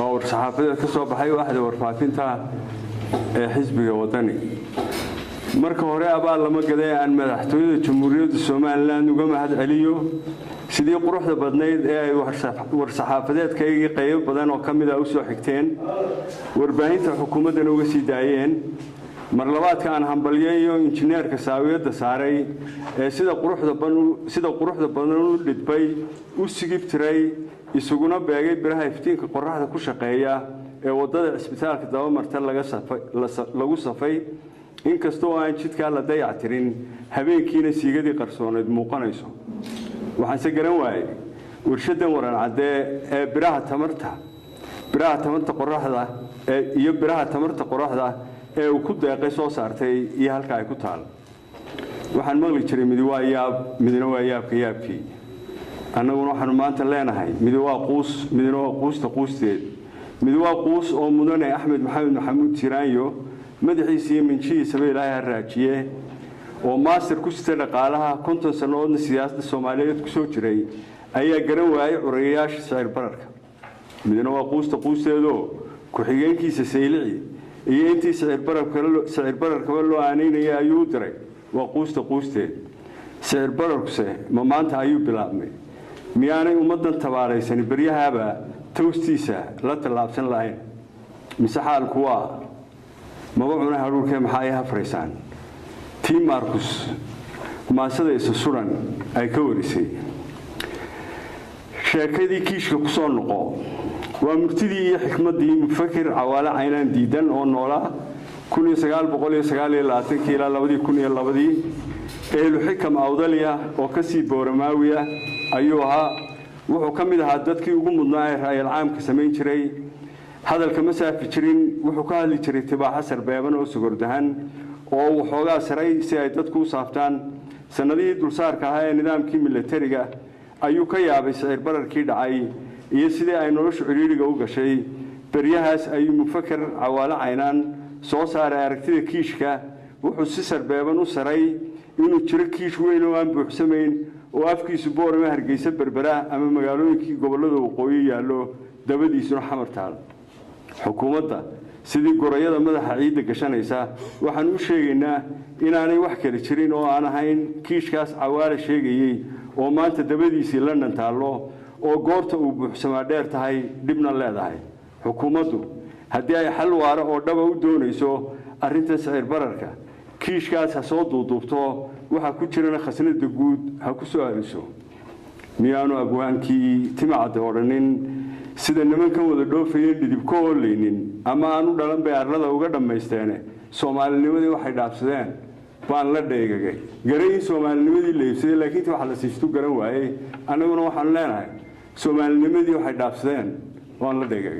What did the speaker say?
oo saxaafadda ka soo baxay waaxda warfaafinta ee xisbiga wadani marka hore abaal lama gaday aan madaxtooyada Jamhuuriyadda Soomaaliland uga mahad celiyo sidii quruxda badnayd ee ay war-saxaafadeedkayga qayb badan oo kamid ah u soo xigteen warbaahinta xukuumadda uga sii daayeen mar labaadka aan hambalyeeyo injineerka saawiyada saaray ee sida quruxda badan u dhidbay u sigibtiray isuguna beegay biraha iftiinka qorraxda ku shaqeeya ee wadada isbitaalka dabamarta lagu safay inkastoo aan jidka la dayactirin habeenkiina siigadii qarsooneed muuqanayso waxaan se garan waayay warshadan waran cadee ee biraha tamarta qorraxda iyo biraha tamarta qorraxda ee uu ku deeqay soo saartay iyo halka ay ku taal waxaan maqli jiray midna waa yaabkii annaguna waxaan maanta leenahay midna waa quusteed mid waa quus oo mudane Axmed Maxamuud Tiraanyo madaxiisa iyo minjiisa Ilaahay ha raajiye oo master ku sita dhaqaalaha 50 sanadoodna siyaasadda Soomaaliyeed ku soo jiray ayaa garan waayay curayaasha sicir bararka midna waa quusteedo ku xigeenkiisa Saylici iyo intii sicir bararka loo aaneynayay ayuu diray waa quusteed sicir bararkuse ma maanta ayuu bilaabmay miyaanay ummadan tabaaraysan baryahaaba toostiisa la talaabsan lahayn mise xaalku waa maba cuna haruurkee maxaa ay hafraysaan tii Marcus maasada isa suran ay ka warisay sheekadii kiishka ku soo noqo waa murtidii iyo xikmadii mufakir Cawaale Caynaan diidan oo noolaa 1929 ilaa 2002 ee xikam awdaliya oo ka sii booramaawiya ayuu ahaa wuxuu ka mid ahaa dadkii ugu mudnaa ee raayal caamka sameyn jiray hadalka ma saafi jirin wuxuu ka hadli jiray tibaaxa sarbeeban oo sugurdahan oo waxoogaa saray si ay dadku u saaftaan sanadii dulsaarka ahaa ee nidaamkii militariga ayuu ka yaabay sicir bararkii dhacay iyo sidii ay noloshu ciriiriga u gashay baryahaas ayuu mufakir Cawaale Caynaan soo saaray aragtida kiishka wuxuu si sarbeeban u saray inuu jiro kiish weyn oo aan buuxsamayn oo afkiisu boorama Hargeysa Berbera ama magaalooyinkii gobolada waqooyi yaallo dabadiisuna xamartaal xukuumadda sidii gorayada madaxa ciidda gashanaysa waxaan u sheegaynaa inaanay wax kale jirin oo aan ahayn kiishkaas Cawaale sheegayay oo maanta dabadiisii London taalo oo goorta uu buuxsamaa dheer tahay dibna leedahay xukuumaddu haddii ay xal waara oo dhaba u doonayso arrinta sicir bararka kiishkaas ha soo duubto waxa ku jirana khasnada guud ha ku soo ariso miyaanu abwaankii timacada oranin sida nimankan wada dhoofayeen dhidibko ooleynin ama aanu dhalan bay arlada uga dhameysteen Soomaalinimadii waxay dhaafsadeen baan la dheegagay garay Soomaalinimadii leeysay laakiin waxa la siisto garan waayay anaguna waxaan leenahay Soomaalinimadii waxay dhaafsadeen waan la dheegagay